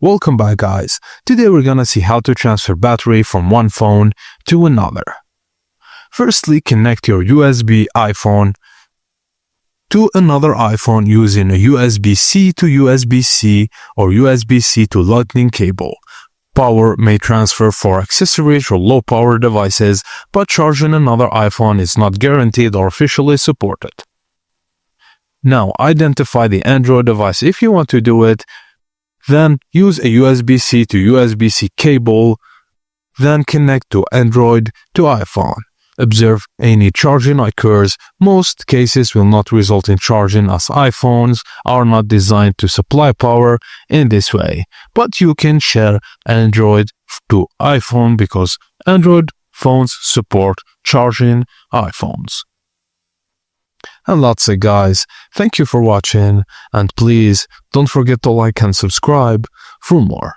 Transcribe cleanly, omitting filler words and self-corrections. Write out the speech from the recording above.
Welcome back, guys. Today we're gonna see how to transfer battery from one phone to another. Firstly, connect your USB iPhone to another iPhone using a USB-C to USB-C or USB-C to Lightning cable. Power may transfer for accessories or low-power devices, but charging another iPhone is not guaranteed or officially supported. Now, identify the Android device. If you want to do it, then use a USB-C to USB-C cable, then connect to Android to iPhone. Observe any charging occurs. Most cases will not result in charging as iPhones are not designed to supply power in this way. But you can share Android to iPhone because Android phones support charging iPhones. And that's it, guys. Thank you for watching, and please don't forget to like and subscribe for more.